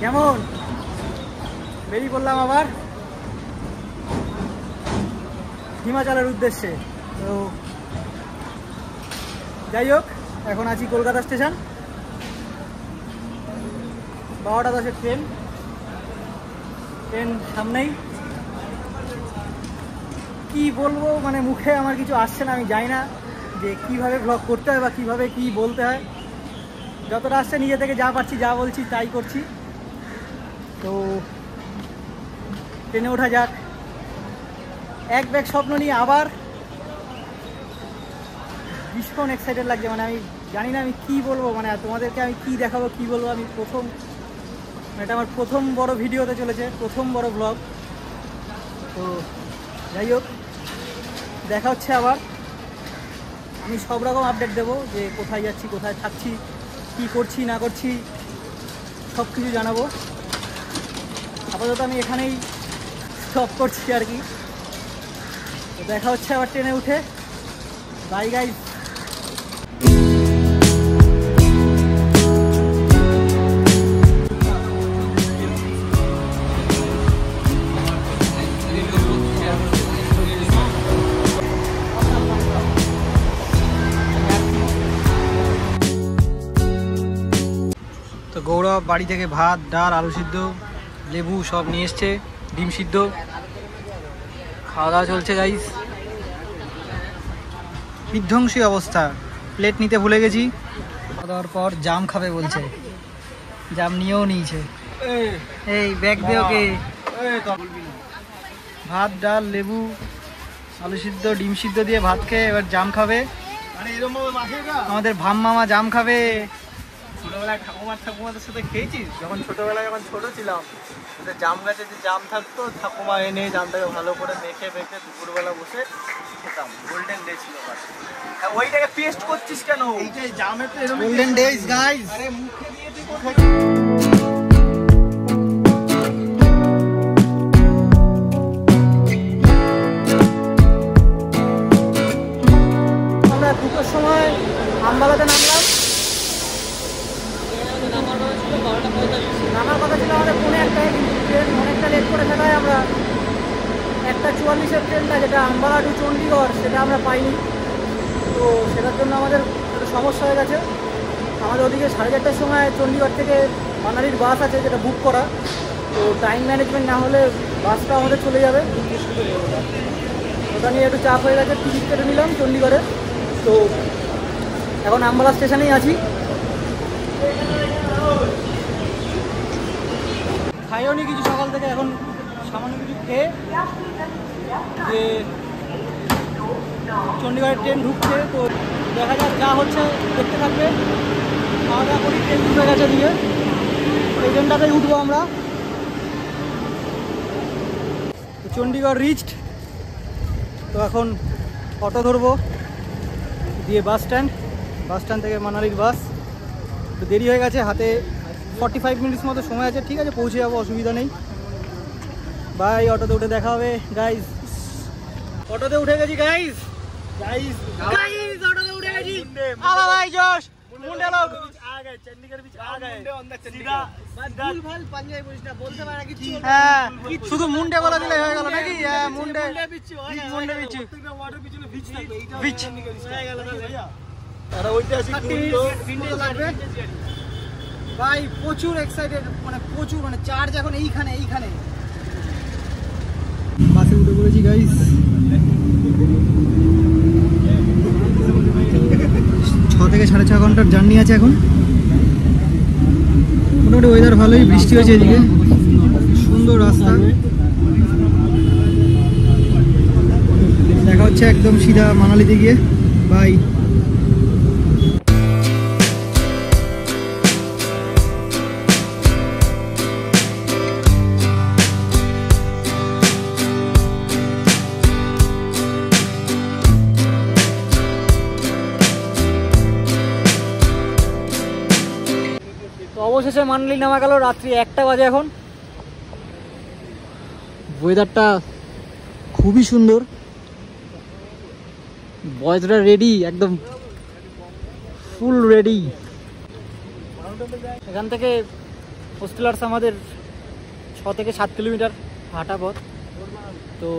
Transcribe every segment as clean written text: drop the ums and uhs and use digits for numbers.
কেমন বেরিয়ে পড়লাম আবার হিমাচলের উদ্দেশ্যে। তো যাই হোক, এখন আছি কলকাতা স্টেশন, 12টা 10-এর ট্রেন সামনেই। কি বলবো, মানে মুখে আমার কিছু আসছে না, আমি জানি না যে কিভাবে ব্লগ করতে হয় বা কিভাবে কি বলতে হয়। যতটা আসছে নিজে থেকে যা পারছি, যা বলছি তাই করছি। তো ট্রেনে ওঠা যাক। এক ব্যাগ স্বপ্ন নিয়ে আবার ভীষণ এক্সাইটেড লাগছে, মানে আমি জানি না আমি কি বলবো, মানে তোমাদেরকে আমি কি দেখাবো, কি বলবো। আমি এটা আমার প্রথম বড় ভিডিওতে চলেছে, প্রথম বড় ব্লগ। তো যাই হোক, দেখা হচ্ছে আবার। আমি সব রকম আপডেট দেবো, যে কোথায় যাচ্ছি, কোথায় থাকছি, কি করছি না করছি, সব কিছু জানাবো। আপাতত আমি এখানেই স্টপ করছি আর কি। তো দেখা হচ্ছে আবার ট্রেনে উঠে। Bye guys. তো গৌরব বাড়ি থেকে ভাত, ডাল, আলু সিদ্ধ, লেবু সব নিয়ে এসছে, ডিম সিদ্ধ। খাওয়া দাওয়া চলছে গাইস। বিধ্বংসী অবস্থা, প্লেট নিতে ভুলে গেছি। খাওয়া দাওয়ার পর জাম খাবে বলছে, জাম নিয়েও নিয়েছে। এই ব্যাগ দিয়ে ওকে। ভাত, ডাল, লেবু, আলু সিদ্ধ, ডিম সিদ্ধ দিয়ে ভাত খেয়ে এবার জাম খাবে। আমাদের ভাম মামা জাম খাবে। ছোটবেলায় ঠাকুমাদের সাথে খেয়েছিস? যখন ছোটবেলায় যখন ছোট ছিলাম, জাম গাছে যে জাম থাকতো, ঠাকুমা এনে জামটাকে ভালো করে মেখে দুপুরবেলা বসে খেতাম। গোল্ডেন ডে ছিল। ওইটাকে পেস্ট করছিস কেন? এইটাই জামের তো এরকম গোল্ডেন ডেজ গাইস। আরে মুখে দিয়ে তুই আমরা 2টার সময় আমবাগাতে নামলাম। নামার কথা ছিল আমাদের 1:45, কিন্তু ট্রেন অনেকটা লেট করে ফেলায় আমরা 1:44-এর ট্রেনটা, যেটা আম্বালা টু চণ্ডীগড়, সেটা আমরা পাইনি। তো সেটার জন্য আমাদের একটা সমস্যা হয়ে গেছে। আমাদের ওদিকে 4:30টার সময় চণ্ডীগড় থেকে মানালির বাস আছে, যেটা বুক করা। তো টাইম ম্যানেজমেন্ট না হলে বাসটা আমাদের চলে যাবে। ওটা নিয়ে একটু চাপ হয়ে গেছে। টিকিট কেটে নিলাম চণ্ডীগড়ে। তো এখন আম্বালা স্টেশনেই আছি। খাইও নি কিছু সকাল থেকে, এখন সামান্য কিছু খেয়ে যে চণ্ডীগড়ের ট্রেন ঢুকছে। তো দেখা যাক, যা হচ্ছে দেখতে থাকবে। খাওয়া দাওয়া করি, ট্রেন ঢুকে গেছে দিয়ে, এই ট্রেনটাতেই উঠবো আমরা। চণ্ডীগড় রিচড। তো এখন অটো ধরবো, দিয়ে বাস স্ট্যান্ড থেকে মানালির বাস। একটু দেরি হয়ে গেছে, হাতে 45 মিনিটস মতো সময় আছে। ঠিক আছে, পৌঁছে যাবো, অসুবিধা নেই। বাই। অটোতে উঠে দেখা হবে গাইজ। অটোতে উঠে গেছি গাইজ। অটোতে উঠে গেছি। আলা ভাই জোশ মুন্ডে লোক आ गए, चंडीगढ़ बीच आ गए। सीधा भूल-भाल पंजाबी बोलिस ना, बोलते পারে না কিছু। হ্যাঁ, শুধু মুন্ডে বলে দিলে হয়ে গেল নাকি? হ্যাঁ, মুন্ডে বিচ। প্রত্যেকটা ওয়াটার পিছনে বিচ থাকবে। এইটা চণ্ডীগড় হয়ে গেল ভাইয়া। আর ওইটা আছে ভিন্ডে লাগবে। ভাই প্রচুর এক্সাইটেড, মানে প্রচুর, মানে চার্জ এখন এইখানে বাসে উঠে পড়েছি গাইস। 6 থেকে 6.5 ঘন্টার জার্নি আছে এখন। মোটামুটি ওয়েদার ভালোই, বৃষ্টি হয়েছে এদিকে, সুন্দর রাস্তা। দেখা হচ্ছে একদম সিধা মানালিতে গিয়ে। বাই। অবশেষে মানালি নামা গেল, রাত্রি 1টা বাজে এখন। ওয়েদারটা খুবই সুন্দর, বয়েজরা রেডি, একদম ফুল রেডি। এখান থেকে হোস্টেলার্স আমাদের 6 থেকে 7 কিলোমিটার হাঁটা পথ। তো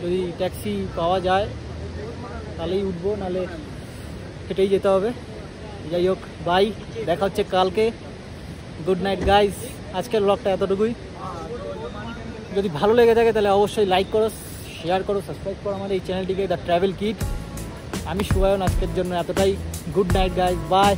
যদি ট্যাক্সি পাওয়া যায় তাহলেই উঠবো, নাহলে হেঁটেই যেতে হবে। যাই হোক, বাই, দেখা হচ্ছে কালকে। গুড নাইট গাইস, আজকের ব্লগটা এতটুকুই। যদি ভালো লেগে থাকে তাহলে অবশ্যই লাইক করো, শেয়ার করো, সাবস্ক্রাইব করো আমাদের এই চ্যানেলটিকে, দ্য ট্রাভেল কিট। আমি শুভায়ন, আজকের জন্য এতটাই। Good night guys, by.